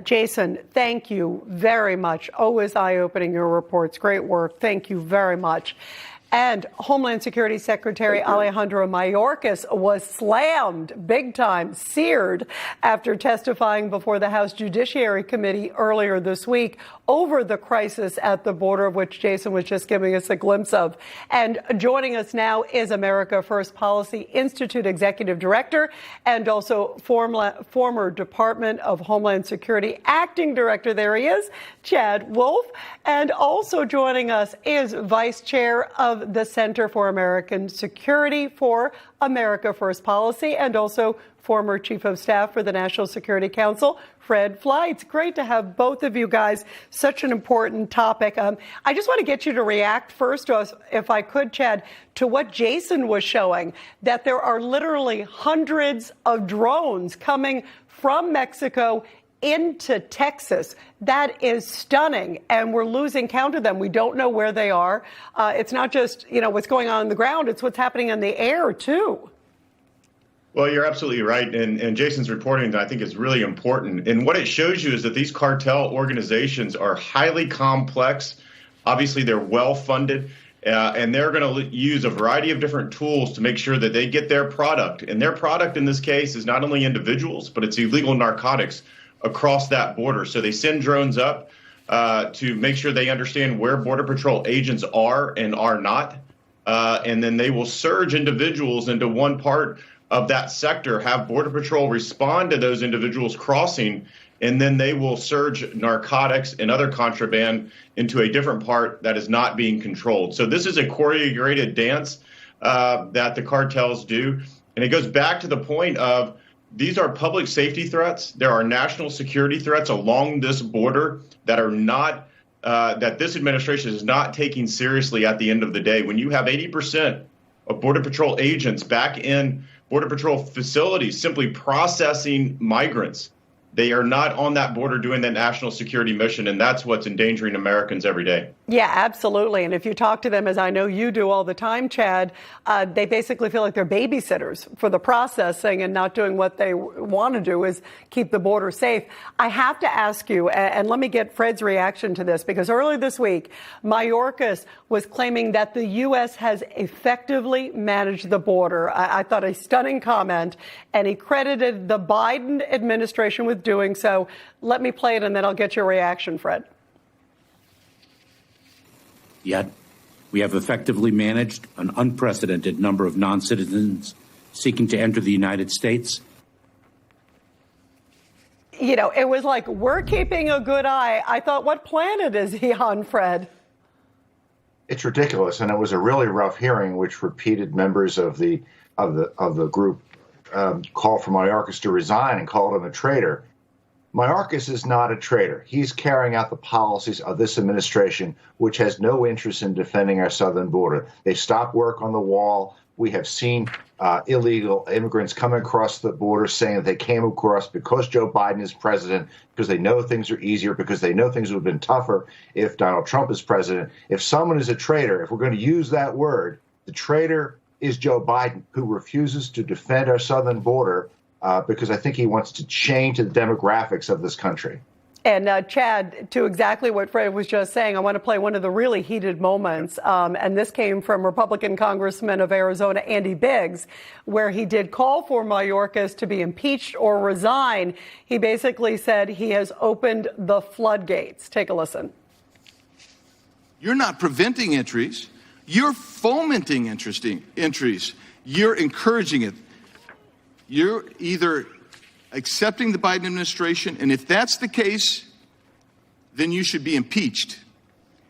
Jason, thank you very much. Always eye-opening, your reports. Great work. Thank you very much. And Homeland Security Secretary Alejandro Mayorkas was slammed big time, seared, after testifying before the House Judiciary Committee earlier this week over the crisis at the border, of which Jason was just giving us a glimpse of. And joining us now is America First Policy Institute Executive Director and also former Department of Homeland Security Acting Director. There he is, Chad Wolf. And also joining us is Vice Chair of the Center for American Security for America First Policy and also former Chief of Staff for the National Security Council, Fred Fleitz. Great to have both of you guys. Such an important topic. I just want to get you to react first, if I could, Chad, to what Jason was showing, that there are literally hundreds of drones coming from Mexico into Texas. That is stunning, and we're losing count of them. We don't know where they are. It's not just, what's going on the ground, it's what's happening in the air, too. Well, you're absolutely right, and Jason's reporting, I think, is really important. And what it shows you is that these cartel organizations are highly complex. Obviously, they're well-funded, and they're going to use a variety of different tools to make sure that they get their product. And their product, in this case, is not only individuals, but it's illegal narcotics across that border. So they send drones up to make sure they understand where Border Patrol agents are and are not. And then they will surge individuals into one part of that sector, have Border Patrol respond to those individuals crossing, and then they will surge narcotics and other contraband into a different part that is not being controlled. So this is a choreographed dance that the cartels do. And it goes back to the point of these are public safety threats. There are national security threats along this border that are not, that this administration is not taking seriously at the end of the day. When you have 80% of Border Patrol agents back in Border Patrol facilities simply processing migrants, they are not on that border doing that national security mission, and that's what's endangering Americans every day. Yeah, absolutely. And if you talk to them, as I know you do all the time, Chad, they basically feel like they're babysitters for the processing and not doing what they want to do is keep the border safe. I have to ask you, and let me get Fred's reaction to this, because earlier this week, Mayorkas was claiming that the U.S. has effectively managed the border. I thought a stunning comment, and he credited the Biden administration with doing so. Let me play it, and then I'll get your reaction, Fred. Yet, we have effectively managed an unprecedented number of non-citizens seeking to enter the United States. It was like, we're keeping a good eye. I thought, what planet is he on, Fred? It's ridiculous, and it was a really rough hearing, which repeated members of the group call for Mayorkas to resign and called him a traitor. Mayorkas is not a traitor. He's carrying out the policies of this administration, which has no interest in defending our southern border. They stopped work on the wall. We have seen illegal immigrants coming across the border saying that they came across because Joe Biden is president, because they know things are easier, because they know things would have been tougher if Donald Trump is president. If someone is a traitor, if we're going to use that word, the traitor is Joe Biden, who refuses to defend our southern border because I think he wants to change the demographics of this country. And Chad, to exactly what Fred was just saying, I want to play one of the really heated moments. And this came from Republican Congressman of Arizona, Andy Biggs, where he did call for Mayorkas to be impeached or resign. He basically said he has opened the floodgates. Take a listen. You're not preventing entries. You're fomenting entries. You're encouraging it. You're either accepting the Biden administration, and if that's the case, then you should be impeached.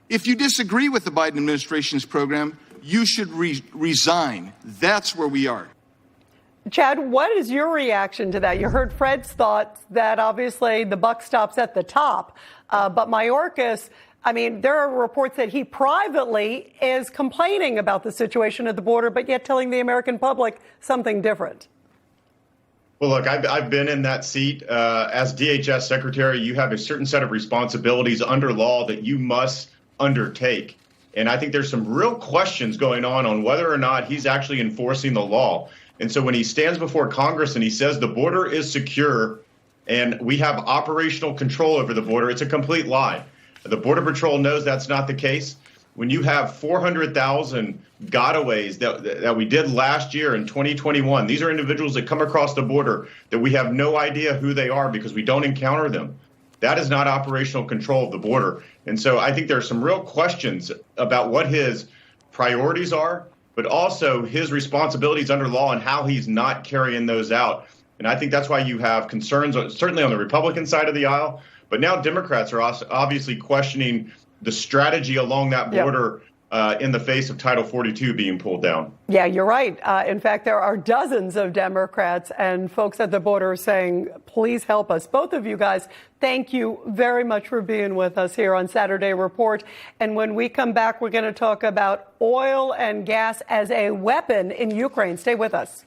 If you disagree with the Biden administration's program, you should resign. That's where we are. Chad, what is your reaction to that? You heard Fred's thoughts that obviously the buck stops at the top, but Mayorkas, there are reports that he privately is complaining about the situation at the border, but yet telling the American public something different. Well, look, I've been in that seat. As DHS secretary, you have a certain set of responsibilities under law that you must undertake. And I think there's some real questions going on whether or not he's actually enforcing the law. And so when he stands before Congress and he says the border is secure, and we have operational control over the border. It's a complete lie. The Border Patrol knows that's not the case. When you have 400,000 gotaways that we did last year in 2021, these are individuals that come across the border that we have no idea who they are because we don't encounter them. That is not operational control of the border. And so I think there are some real questions about what his priorities are, but also his responsibilities under law and how he's not carrying those out. And I think that's why you have concerns, certainly on the Republican side of the aisle. But now Democrats are also obviously questioning the strategy along that border in the face of Title 42 being pulled down. Yeah, you're right. In fact, there are dozens of Democrats and folks at the border saying, please help us. Both of you guys, thank you very much for being with us here on Saturday Report. And when we come back, we're going to talk about oil and gas as a weapon in Ukraine. Stay with us.